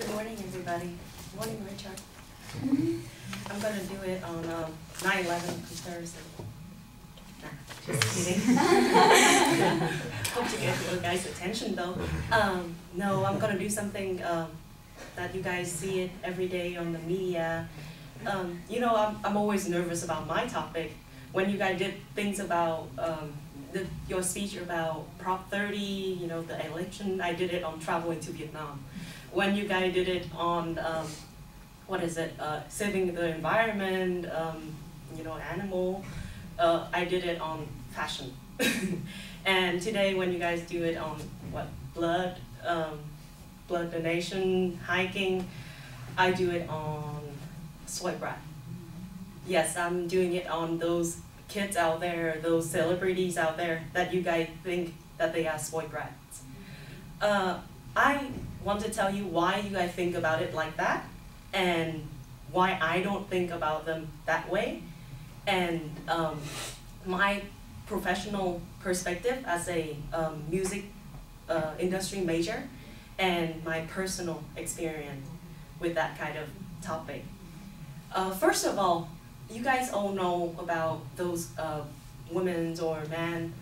Good morning, everybody. Morning, Richard. I'm going to do it on 9/11 comparison. Nah, just kidding. Hope to get your guys' attention, though. No, I'm going to do something that you guys see it every day on the media. You know, I'm always nervous about my topic. When you guys did things about your speech about Prop 30, you know, the election, I did it on traveling to Vietnam. When you guys did it on, saving the environment, you know, animal, I did it on fashion. And today when you guys do it on, blood donation, hiking, I do it on swipe rat. Yes, I'm doing it on those kids out there, those celebrities out there that you guys think that they are swipe rats. I want to tell you why you guys think about it like that, and why I don't think about them that way, and my professional perspective as a music industry major, and my personal experience with that kind of topic. First of all, you guys all know about those women or men.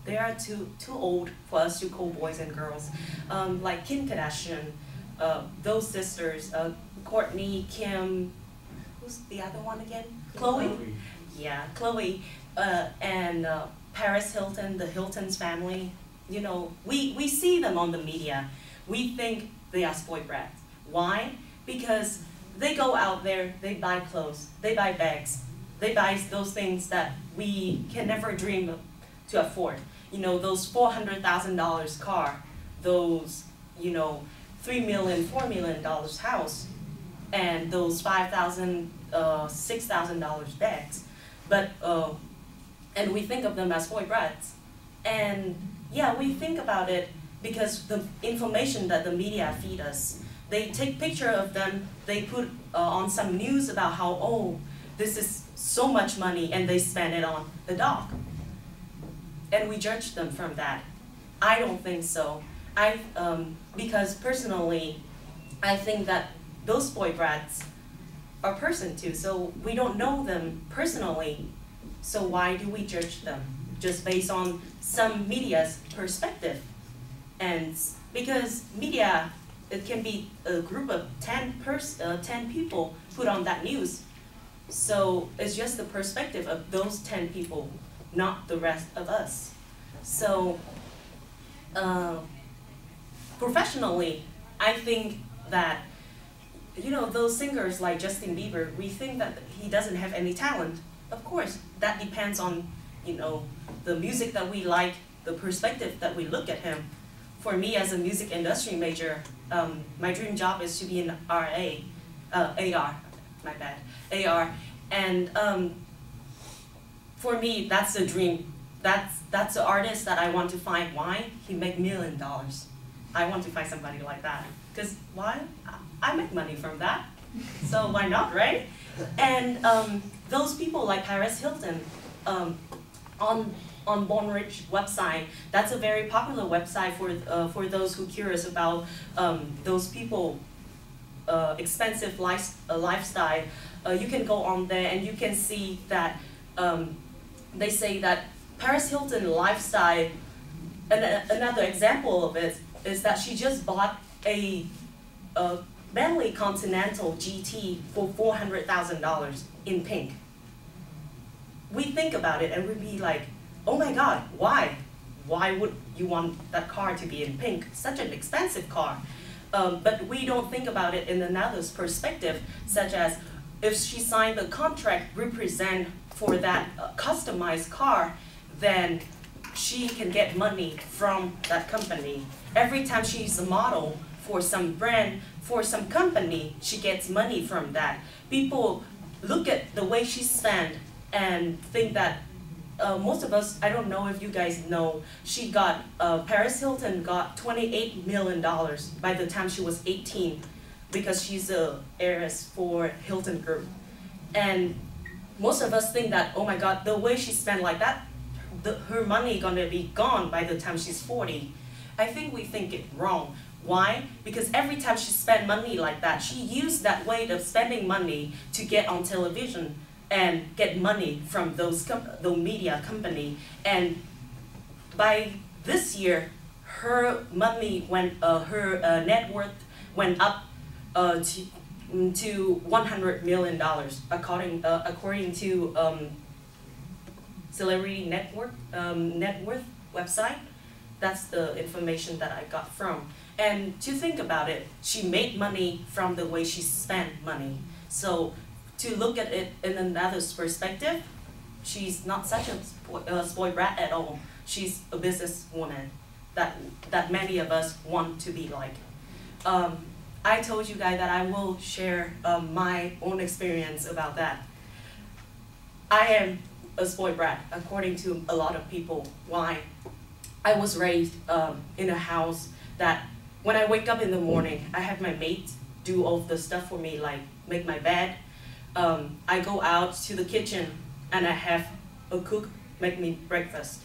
They are too old for us to call boys and girls. Like Kim Kardashian, those sisters, Kourtney, Kim, who's the other one again? Khloe? Yeah, Khloe, and Paris Hilton, the Hilton's family. You know, we see them on the media. We think they are spoiled brats. Why? Because they go out there, they buy clothes, they buy bags, they buy those things that we can never dream of to afford. You know, those $400,000 car, those, you know, $3 million, $4 million house, and those $5,000, $6,000 bags. But, and we think of them as boy brats. And yeah, we think about it because the information that the media feed us, they take picture of them, they put on some news about how, oh, this is so much money, and they spend it on the dog. And we judge them from that. I don't think so. Because personally, I think that those boy brats are person too, so we don't know them personally, so why do we judge them? Just based on some media's perspective. And because media, it can be a group of 10 people put on that news. So it's just the perspective of those 10 people, not the rest of us. So professionally, I think that, you know, those singers like Justin Bieber, we think that he doesn't have any talent. Of course, that depends on, you know, the music that we like, the perspective that we look at him. For me, as a music industry major, my dream job is to be an AR, my bad, AR. And for me, that's the dream. That's the artist that I want to find. Why? He make $1 million. I want to find somebody like that. Because why? I make money from that. So why not, right? And those people like Paris Hilton, on Born Rich website, that's a very popular website for those who are curious about those people expensive lifestyle. You can go on there and you can see that they say that Paris Hilton lifestyle, another example of it is that she just bought a Bentley Continental GT for $400,000 in pink. We think about it and we'd be like, oh my God, why? Why would you want that car to be in pink? Such an expensive car. But we don't think about it in another's perspective, such as if she signed the contract represent for that customized car, then she can get money from that company. Every time she's a model for some brand, for some company, she gets money from that. People look at the way she spent and think that most of us, I don't know if you guys know, she got, Paris Hilton got $28 million by the time she was 18 because she's a heiress for Hilton Group. And most of us think that, oh my God, the way she spent like that, her money gonna be gone by the time she's 40. I think we think it wrong. Why? Because every time she spent money like that, she used that way of spending money to get on television and get money from the media company. And by this year, her money went, her net worth went up to $100 million, according to Celebrity Net Worth website. That's the information that I got from. And to think about it, she made money from the way she spent money. So to look at it in another perspective, she's not such a spoiled brat at all. She's a businesswoman that many of us want to be like. I told you guys that I will share my own experience about that. I am a spoiled brat, according to a lot of people. Why? I was raised in a house that when I wake up in the morning, I have my maid do all the stuff for me, like make my bed. I go out to the kitchen and I have a cook make me breakfast.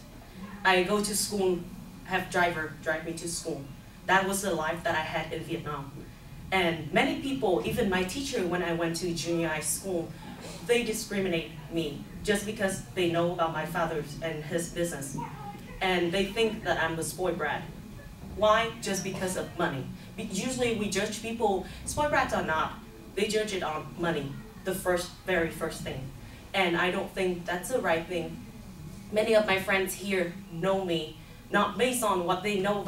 I go to school, have driver drive me to school. That was the life that I had in Vietnam. And many people, even my teacher when I went to junior high school, they discriminate me just because they know about my father and his business. And they think that I'm a spoiled brat. Why? Just because of money. Usually we judge people, spoiled brats or not, they judge it on money, the very first thing. And I don't think that's the right thing. Many of my friends here know me, not based on what they know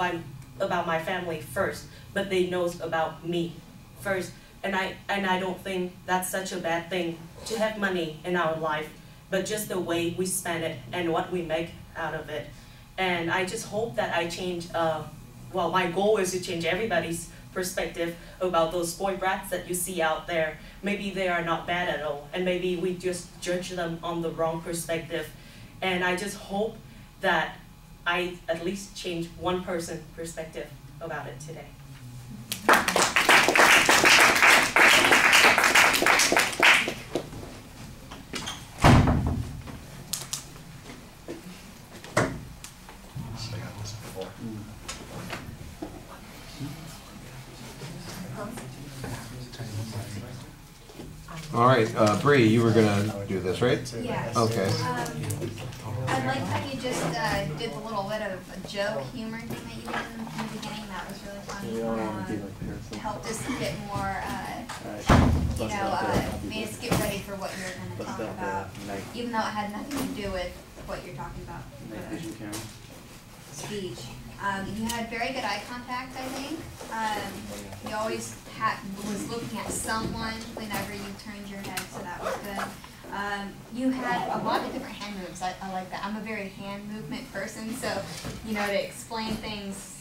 about my family first, but they know about me first. And I don't think that's such a bad thing to have money in our life, but just the way we spend it and what we make out of it. And I just hope that I change, well, my goal is to change everybody's perspective about those spoiled brats that you see out there. Maybe they are not bad at all, and maybe we just judge them on the wrong perspective. And I just hope that I at least change one person's perspective about it today. All right, Bree, you were gonna do this, right? Yes. Okay. I like how you just did the little bit of a joke humor thing that you did in the beginning. That was really funny. Helped us get more, made us get ready for what you're going to talk about, even though it had nothing to do with what you're talking about. Speech. You had very good eye contact, I think. You always was looking at someone whenever you turned your head, so that was good. You had a lot of different hand moves. I like that. I'm a very hand movement person, so, to explain things,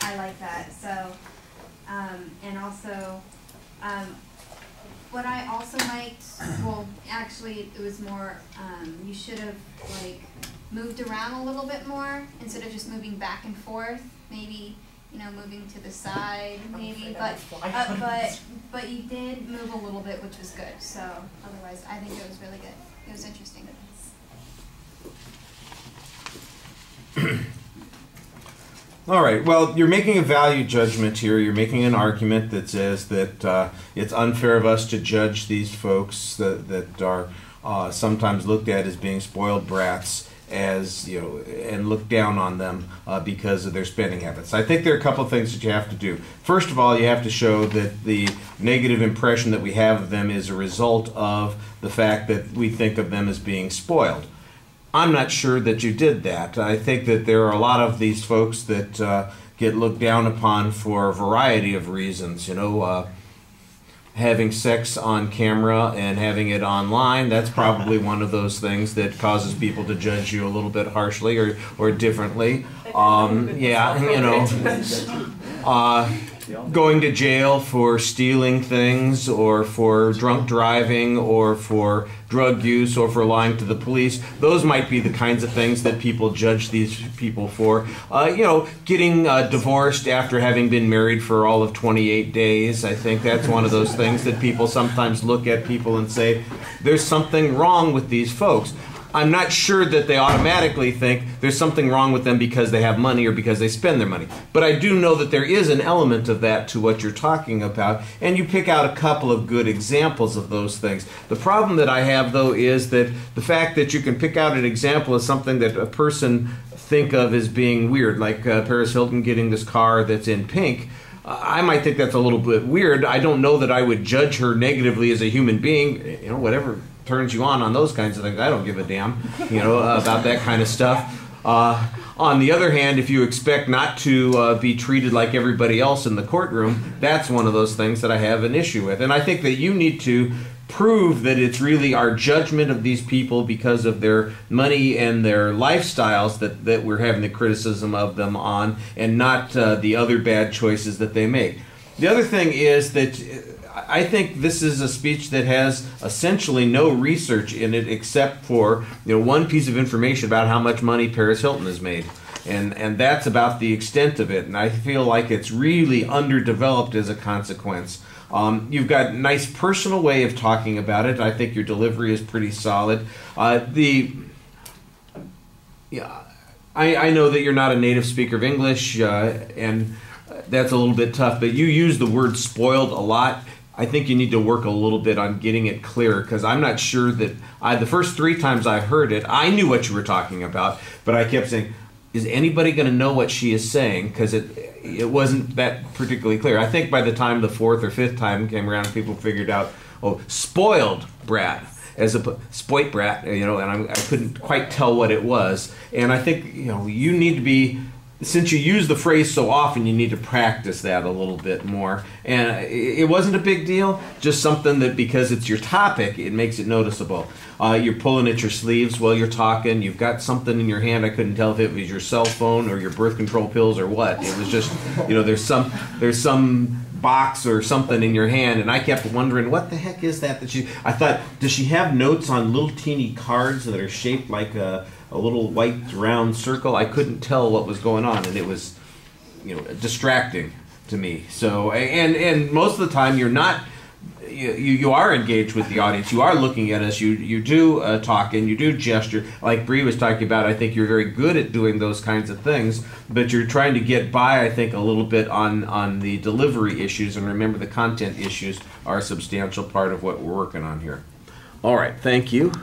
I like that. So, and also, what I also liked, well, actually, it was more, you should have, moved around a little bit more instead of just moving back and forth. Maybe, moving to the side, maybe. But you did move a little bit, which was good. So otherwise, I think it was really good. It was interesting. All right, well, you're making a value judgment here. You're making an argument that says that it's unfair of us to judge these folks that are sometimes looked at as being spoiled brats, and look down on them because of their spending habits. I think there are a couple of things that you have to do. First of all, you have to show that the negative impression that we have of them is a result of the fact that we think of them as being spoiled. I'm not sure that you did that. I think that there are a lot of these folks that get looked down upon for a variety of reasons. Having sex on camera and having it online, that's probably one of those things that causes people to judge you a little bit harshly or differently. Going to jail for stealing things or for drunk driving or for drug use or for lying to the police, those might be the kinds of things that people judge these people for. Getting divorced after having been married for all of 28 days, I think that's one of those things that people sometimes look at people and say, there's something wrong with these folks. I'm not sure that they automatically think there's something wrong with them because they have money or because they spend their money. But I do know that there is an element of that to what you're talking about, and you pick out a couple of good examples of those things. The problem that I have, though, is that the fact that you can pick out an example of something that a person think of as being weird, like Paris Hilton getting this car that's in pink. I might think that's a little bit weird. I don't know that I would judge her negatively as a human being. You know, whatever turns you on those kinds of things, I don't give a damn, about that kind of stuff. On the other hand, if you expect not to be treated like everybody else in the courtroom, that's one of those things that I have an issue with. And I think that you need to prove that it's really our judgment of these people because of their money and their lifestyles that we're having the criticism of them on, and not the other bad choices that they make. The other thing is that I think this is a speech that has essentially no research in it except for one piece of information about how much money Paris Hilton has made. And that's about the extent of it. And I feel like it's really underdeveloped as a consequence. You've got a nice personal way of talking about it. I think your delivery is pretty solid. I know that you're not a native speaker of English, and that's a little bit tough, but you use the word spoiled a lot. I think you need to work a little bit on getting it clearer, because I'm not sure that the first 3 times I heard it, I knew what you were talking about, but I kept saying, is anybody going to know what she is saying? Because it wasn't that particularly clear. I think by the time the 4th or 5th time came around, people figured out, spoiled brat, as a spoit brat, and I couldn't quite tell what it was. And I think, you need to be, since you use the phrase so often, you need to practice that a little bit more. And it wasn't a big deal, just something that because it's your topic, it makes it noticeable. You're pulling at your sleeves while you're talking. You've got something in your hand. I couldn't tell if it was your cell phone or your birth control pills or what. It was just, there's some box or something in your hand, and I kept wondering, what the heck is that I thought, does she have notes on little teeny cards that are shaped like a little white round circle? I couldn't tell what was going on, and it was distracting to me. So and most of the time you're not, you are engaged with the audience. You are looking at us. You do talk and you do gesture. Like Bree was talking about, I think you're very good at doing those kinds of things, but you're trying to get by, I think, a little bit on the delivery issues. And remember, the content issues are a substantial part of what we're working on here. All right, thank you.